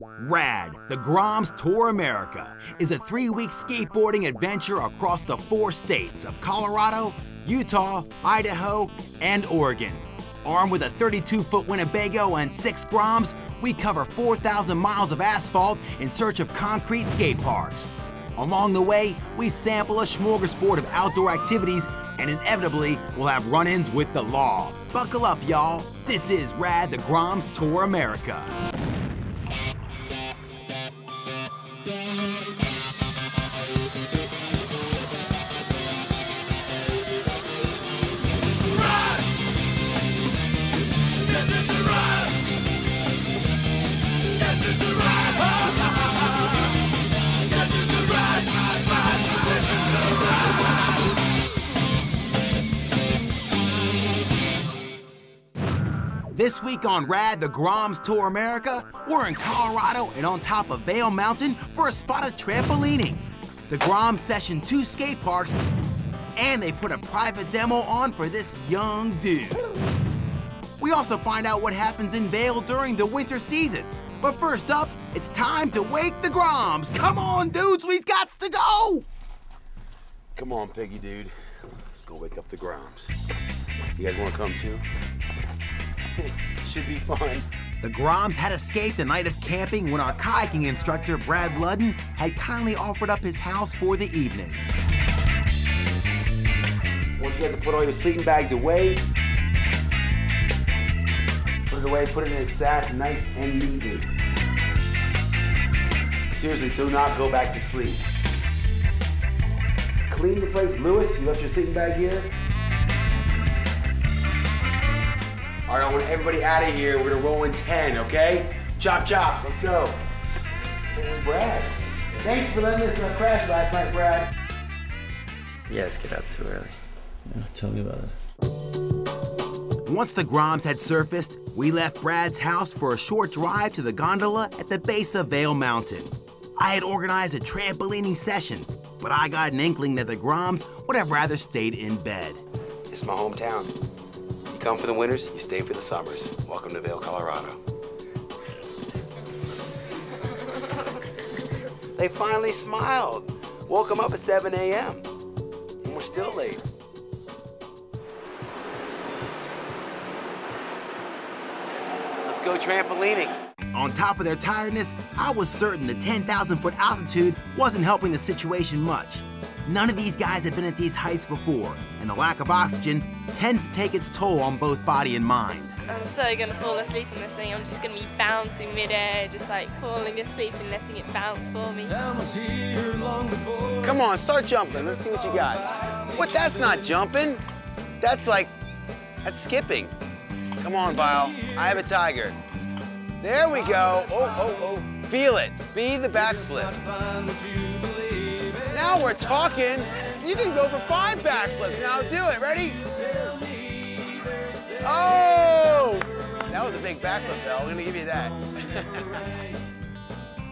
RAD, the Groms Tour America, is a 3-week skateboarding adventure across the 4 states of Colorado, Utah, Idaho, and Oregon. Armed with a 32-foot Winnebago and 6 Groms, we cover 4,000 miles of asphalt in search of concrete skate parks. Along the way, we sample a smorgasbord of outdoor activities and inevitably we'll have run-ins with the law. Buckle up, y'all. This is RAD, the Groms Tour America. This week on RAD, the Groms Tour America, we're in Colorado and on top of Vail Mountain for a spot of trampolining. The Groms session 2 skate parks, and they put a private demo on for this young dude. We also find out what happens in Vail during the winter season. But first up, it's time to wake the Groms. Come on, dudes, we've got to go! Come on, Piggy dude. Let's go wake up the Groms. You guys want to come too? Should be fun. The Groms had escaped a night of camping when our kayaking instructor, Brad Ludden, had kindly offered up his house for the evening. Once you guys have put all your sleeping bags away, put it away, put it in a sack, nice and neatly. Seriously, do not go back to sleep. Clean the place. Lewis, you left your sleeping bag here? All right, I want everybody out of here. We're gonna roll in 10, okay? Chop, chop, let's go. Hey, Brad, thanks for letting us crash last night, Brad. You guys get up too early. Yeah, tell me about it. Once the Groms had surfaced, we left Brad's house for a short drive to the gondola at the base of Vail Mountain. I had organized a trampolining session, but I got an inkling that the Groms would have rather stayed in bed. It's my hometown. You come for the winters, you stay for the summers. Welcome to Vail, Colorado. They finally smiled. Woke them up at 7 a.m. and we're still late. Let's go trampolining. On top of their tiredness, I was certain the 10,000-foot altitude wasn't helping the situation much. None of these guys had been at these heights before, and the lack of oxygen tends to take its toll on both body and mind. I'm so gonna fall asleep in this thing. I'm just gonna be bouncing mid-air, just like falling asleep and letting it bounce for me. Come on, start jumping. Let's see what you got. What? That's not jumping. That's skipping. Come on, Vail. I have a tiger. There we go. Oh. Feel it. Be the backflip. Now we're talking. You can go for 5 backflips. Now do it. Ready? Oh! That was a big backflip, though. I'm going to give you that.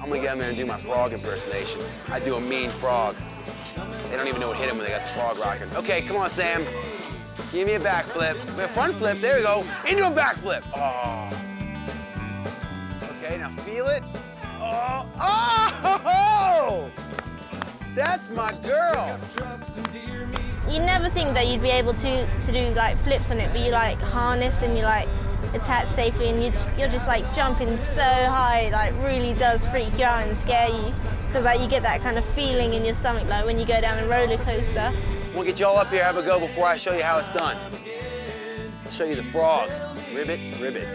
I'm going to get in there and do my frog impersonation. I do a mean frog. They don't even know what hit them when they got the frog rocking. Okay, come on, Sam. Give me a backflip. A front flip. There we go. Into a backflip. Oh. Okay, now feel it. Oh! Oh! That's my girl. You never think that you'd be able to do like flips on it, but you like harnessed and you like attached safely, and you're just like jumping so high, like really does freak you out and scare you, because like you get that kind of feeling in your stomach, like when you go down a roller coaster. We'll get y'all up here, have a go before I show you how it's done. Show you the frog. Ribbit, ribbit.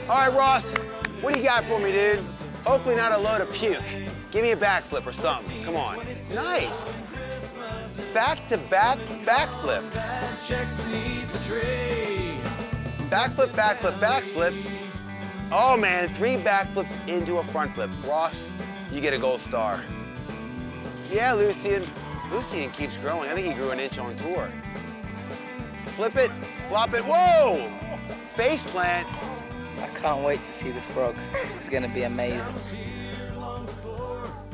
All right, Ross, what do you got for me, dude? Hopefully not a load of puke. Give me a backflip or something. Come on. Nice. Back-to-back backflip. Backflip, backflip, backflip. Oh, man, 3 backflips into a front flip. Ross, you get a gold star. Yeah, Lucian. Lucian keeps growing. I think he grew an inch on tour. Flip it, flop it. Whoa! Face plant. I can't wait to see the frog. This is gonna be amazing.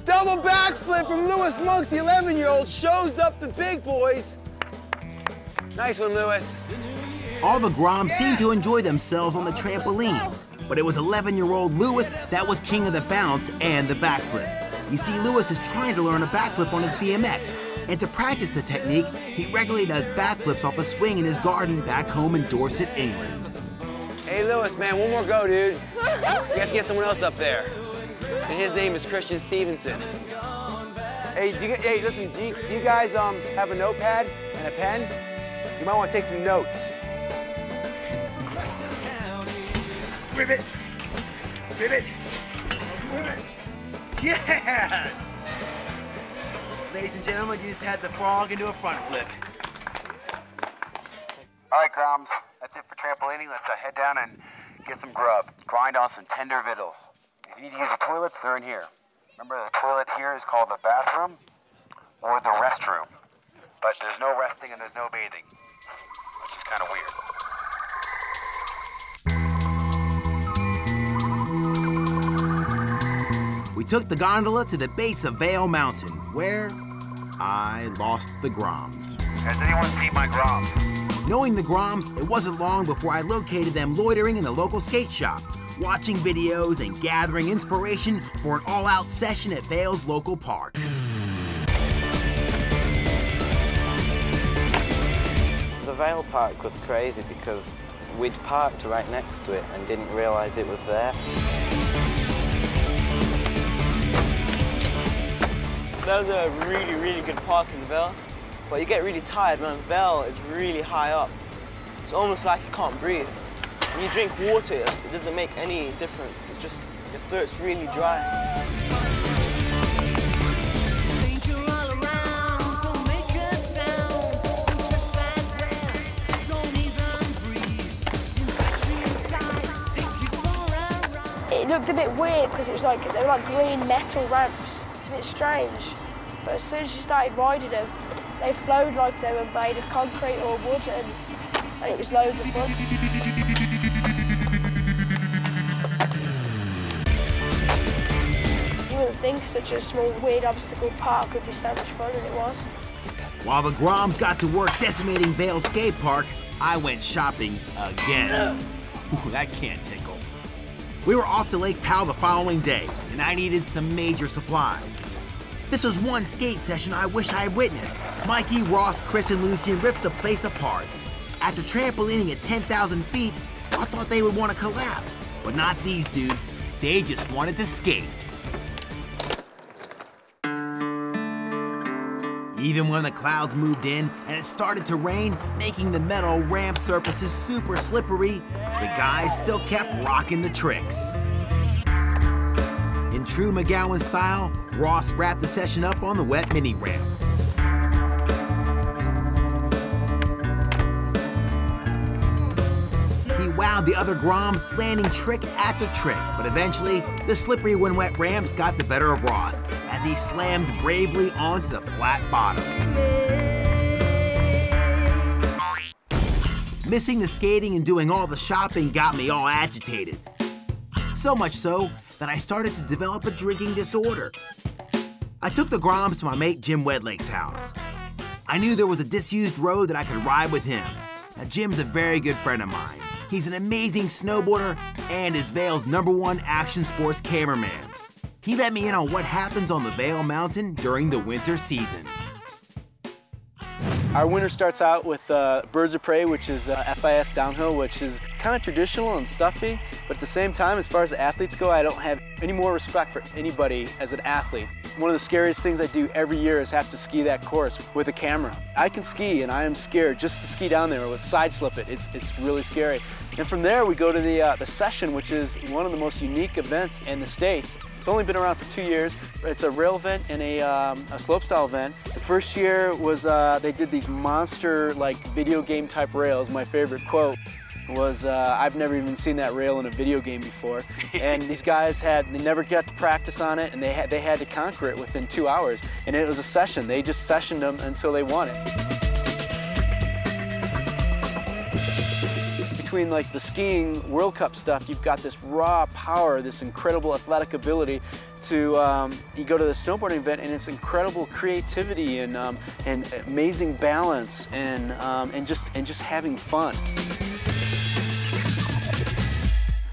Double backflip from Lewis Monks, the 11-year-old, shows up the big boys. Nice one, Lewis. All the Groms seemed to enjoy themselves on the trampolines, but it was 11-year-old Lewis that was king of the bounce and the backflip. You see, Lewis is trying to learn a backflip on his BMX, and to practice the technique, he regularly does backflips off a swing in his garden back home in Dorset, England. Hey, Lewis, man, one more go, dude. You have to get someone else up there. And his name is Christian Stevenson. Hey, listen, do you guys have a notepad and a pen? You might want to take some notes. Ribbit, ribbit, ribbit. Yes! Ladies and gentlemen, you just had the frog into a front flip. All right, Groms, that's it for trampolining. Let's head down and get some grub. Grind on some tender victuals. If you need to use the toilets, they're in here. Remember, the toilet here is called the bathroom or the restroom. But there's no resting and there's no bathing, which is kind of weird. We took the gondola to the base of Vail Mountain, where I lost the Groms. Has anyone seen my Groms? Knowing the Groms, it wasn't long before I located them loitering in the local skate shop, watching videos and gathering inspiration for an all-out session at Vail's local park. The Vail Park was crazy because we'd parked right next to it and didn't realise it was there. That was a really, really good park in Vail. But you get really tired, man. Vail is really high up. It's almost like you can't breathe. When you drink water, it doesn't make any difference. It's just, your throat's really dry. It looked a bit weird because it was like, they were like green metal ramps. It's a bit strange. But as soon as you started riding them, they flowed like they were made of concrete or wood, and it was loads of fun. You wouldn't think such a small, weird obstacle park would be so much fun, and it was. While the Groms got to work decimating Vail Skate Park, I went shopping again. Ooh, that can't tickle. We were off to Lake Powell the following day, and I needed some major supplies. This was one skate session I wish I had witnessed. Mikey, Ross, Chris, and Lucien ripped the place apart. After trampolining at 10,000 feet, I thought they would want to collapse. But not these dudes. They just wanted to skate. Even when the clouds moved in and it started to rain, making the metal ramp surfaces super slippery, the guys still kept rocking the tricks. In true McGowan style, Ross wrapped the session up on the wet mini ramp. He wowed the other Groms, landing trick after trick, but eventually, the slippery when wet ramps got the better of Ross as he slammed bravely onto the flat bottom. Missing the skating and doing all the shopping got me all agitated. So much so that I started to develop a drinking disorder. I took the Groms to my mate Jim Wedlake's house. I knew there was a disused road that I could ride with him. Now, Jim's a very good friend of mine. He's an amazing snowboarder and is Vail's #1 action sports cameraman. He let me in on what happens on the Vail Mountain during the winter season. Our winter starts out with Birds of Prey, which is FIS downhill, which is kind of traditional and stuffy, but at the same time, as far as the athletes go, I don't have any more respect for anybody as an athlete. One of the scariest things I do every year is have to ski that course with a camera. I can ski, and I am scared just to ski down there with side slip it. It's really scary. And from there, we go to the session, which is one of the most unique events in the States. It's only been around for 2 years. It's a rail event and a slopestyle event. The first year was they did these monster like video game type rails. My favorite quote was, I've never even seen that rail in a video game before. And these guys they never got to practice on it, and they had to conquer it within 2 hours. And it was a session. They just sessioned them until they won it. Between like the skiing World Cup stuff, you've got this raw power, this incredible athletic ability to, you go to the snowboarding event and it's incredible creativity and amazing balance and just having fun.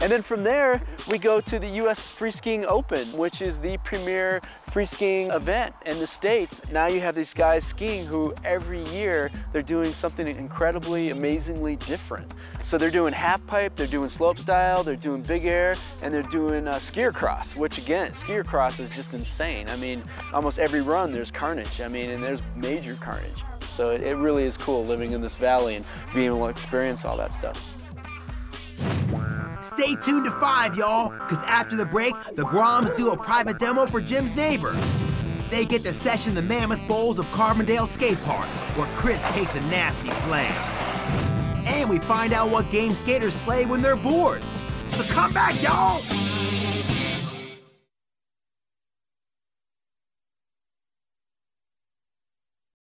And then from there, we go to the US Free Skiing Open, which is the premier free skiing event in the States. Now you have these guys skiing who every year they're doing something incredibly, amazingly different. So they're doing half pipe, they're doing slope style, they're doing big air, and they're doing skier cross, which again, skier cross is just insane. I mean, almost every run there's carnage. I mean, and there's major carnage. So it really is cool living in this valley and being able to experience all that stuff. Stay tuned to 5, y'all, because after the break, the Groms do a private demo for Jim's neighbor. They get to session the Mammoth Bowls of Carbondale Skate Park, where Chris takes a nasty slam. And we find out what game skaters play when they're bored. So come back, y'all!